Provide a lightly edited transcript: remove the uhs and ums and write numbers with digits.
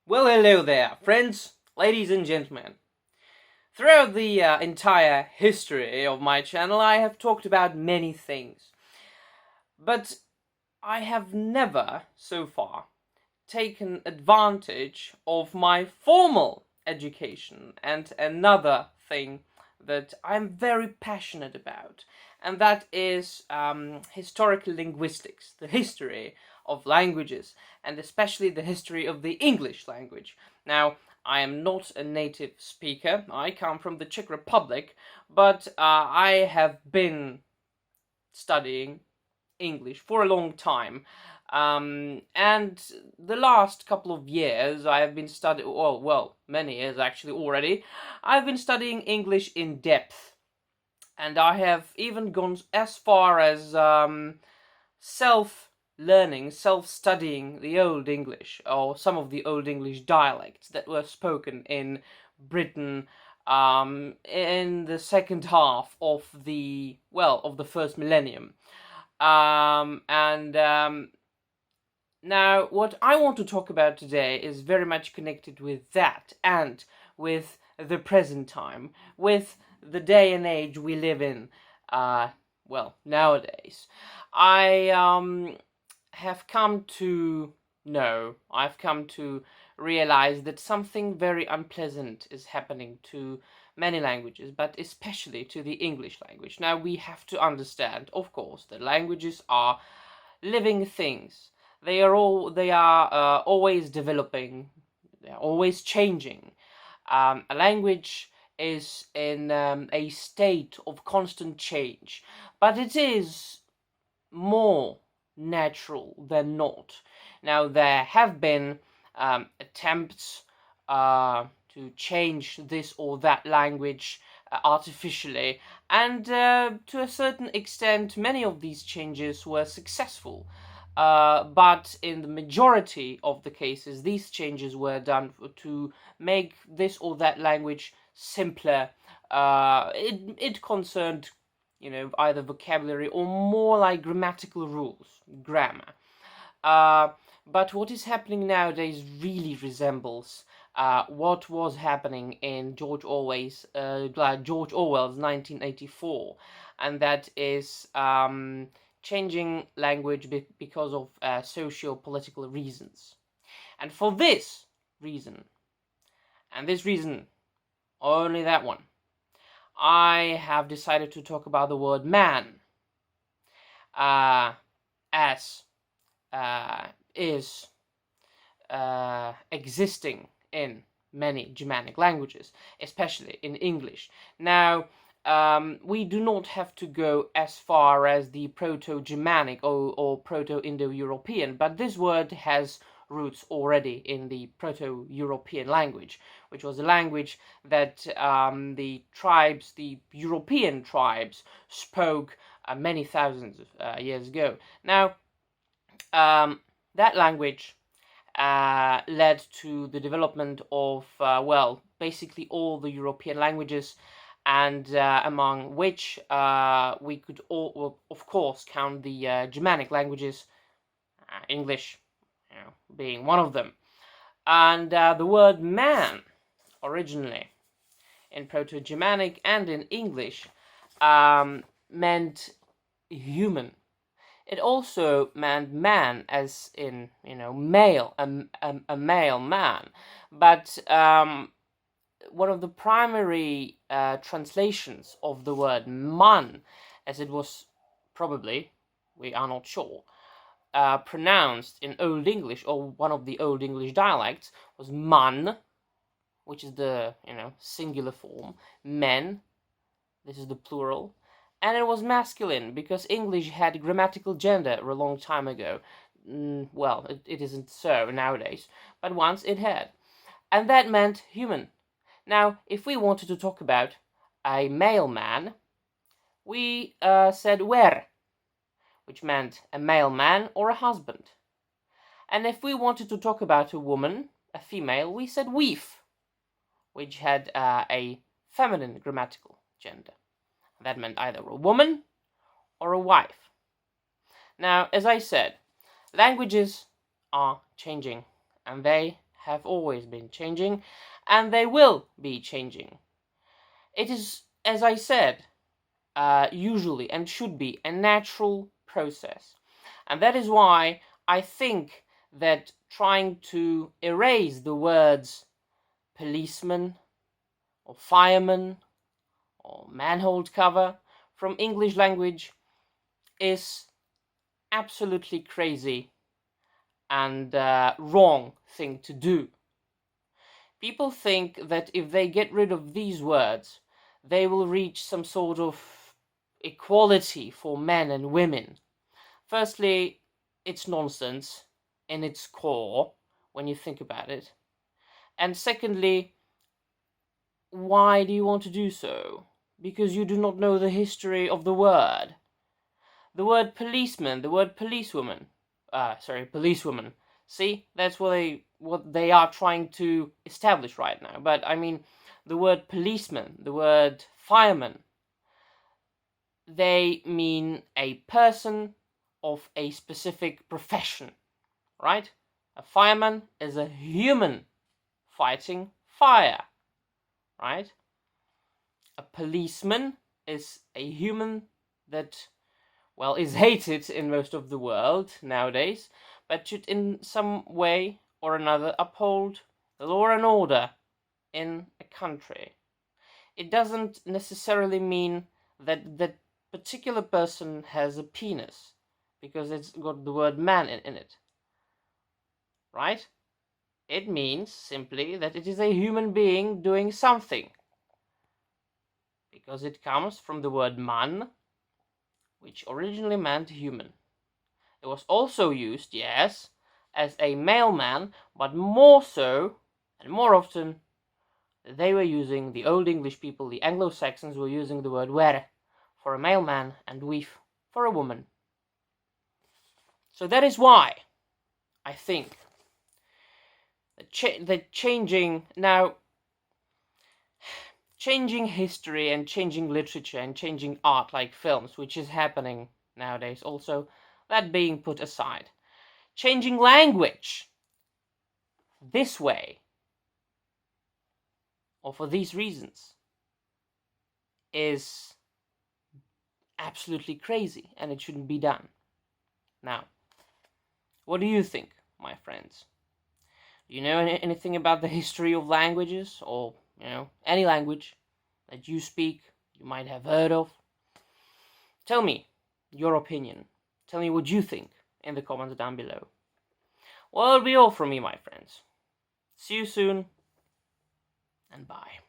Well, hello there, friends, ladies and gentlemen. Throughout the entire history of my channel, I have talked about many things. But I have never, so far, taken advantage of my formal education and another thing that I'm very passionate about, and that is historical linguistics, the history of languages, and especially the history of the English language. Now, I am not a native speaker, I come from the Czech Republic, but I have been studying English for a long time. And the last couple of years I have been studying, many years actually already, I've been studying English in depth. And I have even gone as far as self-learning, self-studying the Old English, or some of the Old English dialects that were spoken in Britain in the second half of the first millennium. Now, what I want to talk about today is very much connected with that and with the present time, with the day and age we live in, nowadays. I've come to realize that something very unpleasant is happening to many languages, but especially to the English language. Now, we have to understand, of course, that languages are living things. They are always developing. They are always changing. A language is in a state of constant change, but it is more natural than not. Now, there have been attempts to change this or that language artificially, and to a certain extent many of these changes were successful. But in the majority of the cases, these changes were done to make this or that language simpler. It concerned, either vocabulary or more like grammatical rules, grammar. But what is happening nowadays really resembles what was happening in George Orwell's 1984, and that is changing language because of socio-political reasons. And for this reason, only that one, I have decided to talk about the word man, as is existing in many Germanic languages, especially in English. Now, we do not have to go as far as the Proto-Germanic or Proto-Indo-European, but this word has roots already in the Proto-European language, which was a language that the European tribes spoke many thousands of years ago. Now, that language led to the development of, basically all the European languages, and among which we could all, of course, count the Germanic languages, English being one of them. And the word man, originally, in Proto-Germanic and in English, meant human. It also meant man, as in, male, a male man. But one of the primary translations of the word man, as it was probably, we are not sure, pronounced in Old English, or one of the Old English dialects, was man, which is the, singular form, men, this is the plural, and it was masculine, because English had grammatical gender a long time ago. It isn't so nowadays, but once it had. And that meant human. Now, if we wanted to talk about a male man, we said wer, which meant a male man or a husband. And if we wanted to talk about a woman, a female, we said weef, which had a feminine grammatical gender. That meant either a woman or a wife. Now, as I said, languages are changing, and they have always been changing, and they will be changing. It is, as I said, usually and should be a natural process. And that is why I think that trying to erase the words policeman or fireman or manhole cover from English language is absolutely crazy and wrong thing to do. People think that if they get rid of these words, they will reach some sort of equality for men and women. Firstly, it's nonsense in its core when you think about it. And secondly, why do you want to do so? Because you do not know the history of the word. The word policeman, the word policewoman. Policewoman. See, that's what they are trying to establish right now. But I mean, the word policeman, the word fireman, they mean a person of a specific profession, right? A fireman is a human fighting fire, right? A policeman is a human that, well, is hated in most of the world nowadays, but should in some way or another uphold law and order in a country. It doesn't necessarily mean that that particular person has a penis, because it's got the word man in it, right? It means simply that it is a human being doing something, because it comes from the word man, which originally meant human. It was also used, yes, as a mailman, but more so and more often they were using, the Old English people, the Anglo-Saxons, were using the word were for a mailman and weef for a woman. So that is why I think that changing history and changing literature and changing art like films, which is happening nowadays also, that being put aside, changing language this way or for these reasons is absolutely crazy, and it shouldn't be done. Now, what do you think, my friends? Do you know anything about the history of languages, or any language that you speak, you might have heard of? Tell me your opinion. Tell me what you think in the comments down below. Well, that'll be all from me, my friends. See you soon, and bye.